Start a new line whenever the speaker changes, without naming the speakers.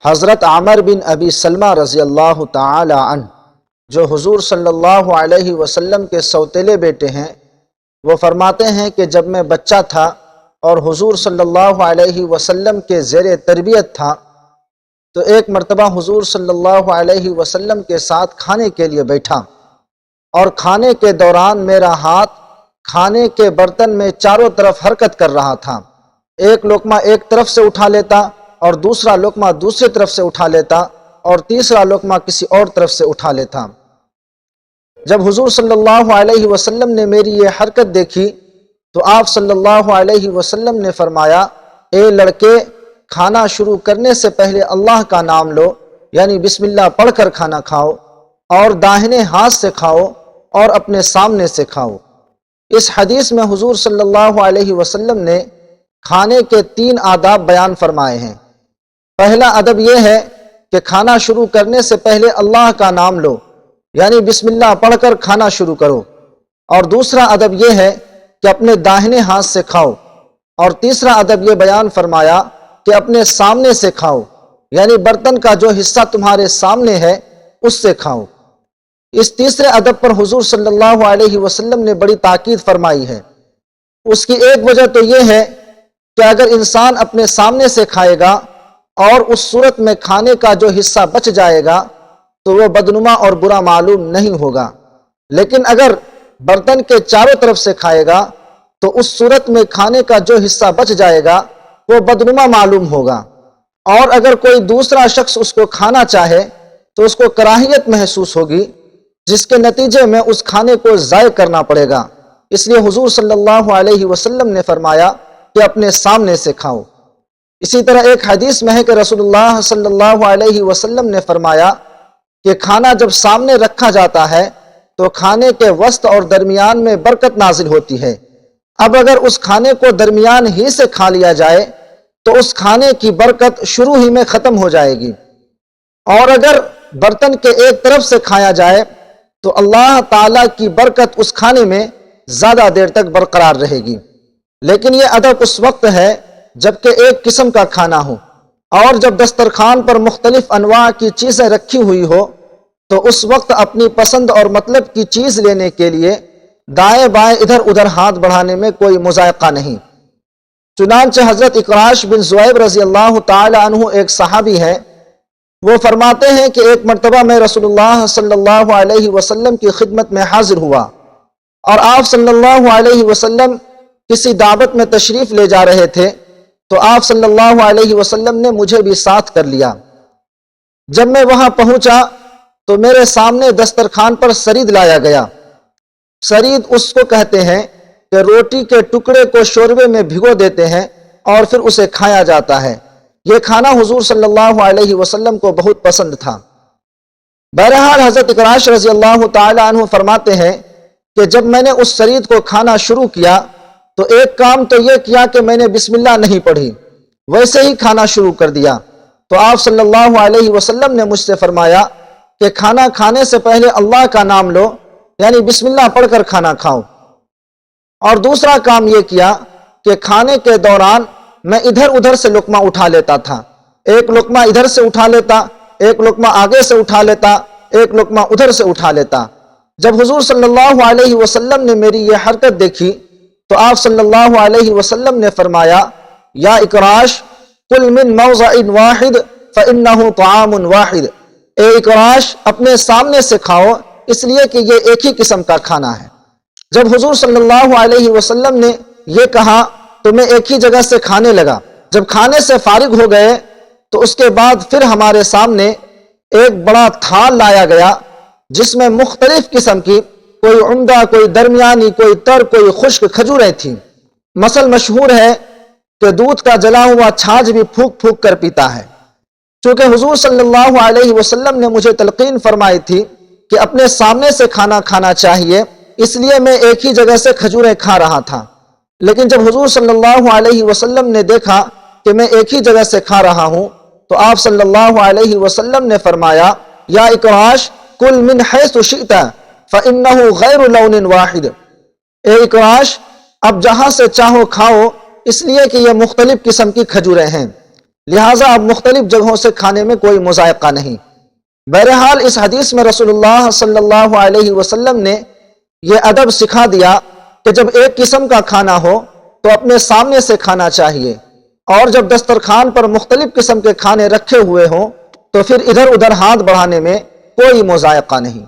حضرت عمر بن ابی سلمہ رضی اللہ تعالی عنہ جو حضور صلی اللہ علیہ وسلم کے سوتیلے بیٹے ہیں، وہ فرماتے ہیں کہ جب میں بچہ تھا اور حضور صلی اللہ علیہ وسلم کے زیر تربیت تھا تو ایک مرتبہ حضور صلی اللہ علیہ وسلم کے ساتھ کھانے کے لیے بیٹھا، اور کھانے کے دوران میرا ہاتھ کھانے کے برتن میں چاروں طرف حرکت کر رہا تھا۔ ایک لقمہ ایک طرف سے اٹھا لیتا اور دوسرا لقمہ دوسری طرف سے اٹھا لیتا اور تیسرا لقمہ کسی اور طرف سے اٹھا لیتا۔ جب حضور صلی اللہ علیہ وسلم نے میری یہ حرکت دیکھی تو آپ صلی اللہ علیہ وسلم نے فرمایا، اے لڑکے، کھانا شروع کرنے سے پہلے اللہ کا نام لو، یعنی بسم اللہ پڑھ کر کھانا کھاؤ، اور داہنے ہاتھ سے کھاؤ اور اپنے سامنے سے کھاؤ۔ اس حدیث میں حضور صلی اللہ علیہ وسلم نے کھانے کے 3 آداب بیان فرمائے ہیں۔ پہلا ادب یہ ہے کہ کھانا شروع کرنے سے پہلے اللہ کا نام لو، یعنی بسم اللہ پڑھ کر کھانا شروع کرو، اور دوسرا ادب یہ ہے کہ اپنے داہنے ہاتھ سے کھاؤ، اور تیسرا ادب یہ بیان فرمایا کہ اپنے سامنے سے کھاؤ، یعنی برتن کا جو حصہ تمہارے سامنے ہے اس سے کھاؤ۔ اس تیسرے ادب پر حضور صلی اللہ علیہ وسلم نے بڑی تاکید فرمائی ہے۔ اس کی ایک وجہ تو یہ ہے کہ اگر انسان اپنے سامنے سے کھائے گا اور اس صورت میں کھانے کا جو حصہ بچ جائے گا تو وہ بدنما اور برا معلوم نہیں ہوگا، لیکن اگر برتن کے چاروں طرف سے کھائے گا تو اس صورت میں کھانے کا جو حصہ بچ جائے گا وہ بدنما معلوم ہوگا، اور اگر کوئی دوسرا شخص اس کو کھانا چاہے تو اس کو کراہیت محسوس ہوگی، جس کے نتیجے میں اس کھانے کو ضائع کرنا پڑے گا۔ اس لیے حضور صلی اللہ علیہ وسلم نے فرمایا کہ اپنے سامنے سے کھاؤ۔ اسی طرح ایک حدیث میں ہے کہ رسول اللہ صلی اللہ علیہ وسلم نے فرمایا کہ کھانا جب سامنے رکھا جاتا ہے تو کھانے کے وسط اور درمیان میں برکت نازل ہوتی ہے۔ اب اگر اس کھانے کو درمیان ہی سے کھا لیا جائے تو اس کھانے کی برکت شروع ہی میں ختم ہو جائے گی، اور اگر برتن کے ایک طرف سے کھایا جائے تو اللہ تعالیٰ کی برکت اس کھانے میں زیادہ دیر تک برقرار رہے گی۔ لیکن یہ ادب اس وقت ہے جبکہ ایک قسم کا کھانا ہو، اور جب دسترخوان پر مختلف انواع کی چیزیں رکھی ہوئی ہو تو اس وقت اپنی پسند اور مطلب کی چیز لینے کے لیے دائیں بائیں ادھر ادھر ہاتھ بڑھانے میں کوئی مذائقہ نہیں۔ چنانچہ حضرت اقراش بن ذؤیب رضی اللہ تعالی عنہ ایک صحابی ہیں، وہ فرماتے ہیں کہ ایک مرتبہ میں رسول اللہ صلی اللہ علیہ وسلم کی خدمت میں حاضر ہوا، اور آپ صلی اللہ علیہ وسلم کسی دعوت میں تشریف لے جا رہے تھے تو آپ صلی اللہ علیہ وسلم نے مجھے بھی ساتھ کر لیا۔ جب میں وہاں پہنچا تو میرے سامنے دسترخوان پر سرید لایا گیا۔ سرید اس کو کہتے ہیں کہ روٹی کے ٹکڑے کو شوربے میں بھگو دیتے ہیں اور پھر اسے کھایا جاتا ہے۔ یہ کھانا حضور صلی اللہ علیہ وسلم کو بہت پسند تھا۔ بہرحال حضرت اقراش رضی اللہ تعالی عنہ فرماتے ہیں کہ جب میں نے اس سرید کو کھانا شروع کیا تو ایک کام تو یہ کیا کہ میں نے بسم اللہ نہیں پڑھی، ویسے ہی کھانا شروع کر دیا۔ تو آپ صلی اللہ علیہ وسلم نے مجھ سے فرمایا کہ کھانا کھانے سے پہلے اللہ کا نام لو، یعنی بسم اللہ پڑھ کر کھانا کھاؤ۔ اور دوسرا کام یہ کیا کہ کھانے کے دوران میں ادھر ادھر سے لقمہ اٹھا لیتا تھا، ایک لقمہ ادھر سے اٹھا لیتا، ایک لقمہ آگے سے اٹھا لیتا، ایک لقمہ ادھر سے اٹھا لیتا۔ جب حضور صلی اللہ علیہ وسلم نے میری یہ حرکت دیکھی تو آپ صلی اللہ علیہ وسلم نے فرمایا، یا اقراش کل من موضع واحد فإنہ طعام واحد، اے اقراش اپنے سامنے سے کھاؤ، اس لیے کہ یہ ایک ہی قسم کا کھانا ہے۔ جب حضور صلی اللہ علیہ وسلم نے یہ کہا تو میں ایک ہی جگہ سے کھانے لگا۔ جب کھانے سے فارغ ہو گئے تو اس کے بعد پھر ہمارے سامنے ایک بڑا تھال لایا گیا جس میں مختلف قسم کی، کوئی عمدہ، کوئی درمیانی، کوئی تر، کوئی خشک کھجوریں تھیں۔ مثل مشہور ہے کہ دودھ کا جلا ہوا چھاچھ بھی پھونک پھونک کر پیتا ہے۔ چونکہ حضور صلی اللہ علیہ وسلم نے مجھے تلقین فرمائی تھی کہ اپنے سامنے سے کھانا کھانا چاہیے، اس لیے میں ایک ہی جگہ سے کھجوریں کھا رہا تھا۔ لیکن جب حضور صلی اللہ علیہ وسلم نے دیکھا کہ میں ایک ہی جگہ سے کھا رہا ہوں تو آپ صلی اللہ علیہ وسلم نے فرمایا، یا اقراش کل من حیث شئت فإنہ غیر لون واحد، اے اقراش اب جہاں سے چاہو کھاؤ، اس لیے کہ یہ مختلف قسم کی کھجوریں ہیں، لہٰذا اب مختلف جگہوں سے کھانے میں کوئی مذائقہ نہیں۔ بہرحال اس حدیث میں رسول اللہ صلی اللہ علیہ وسلم نے یہ ادب سکھا دیا کہ جب ایک قسم کا کھانا ہو تو اپنے سامنے سے کھانا چاہیے، اور جب دسترخوان پر مختلف قسم کے کھانے رکھے ہوئے ہوں تو پھر ادھر ادھر ہاتھ بڑھانے میں کوئی مذائقہ نہیں۔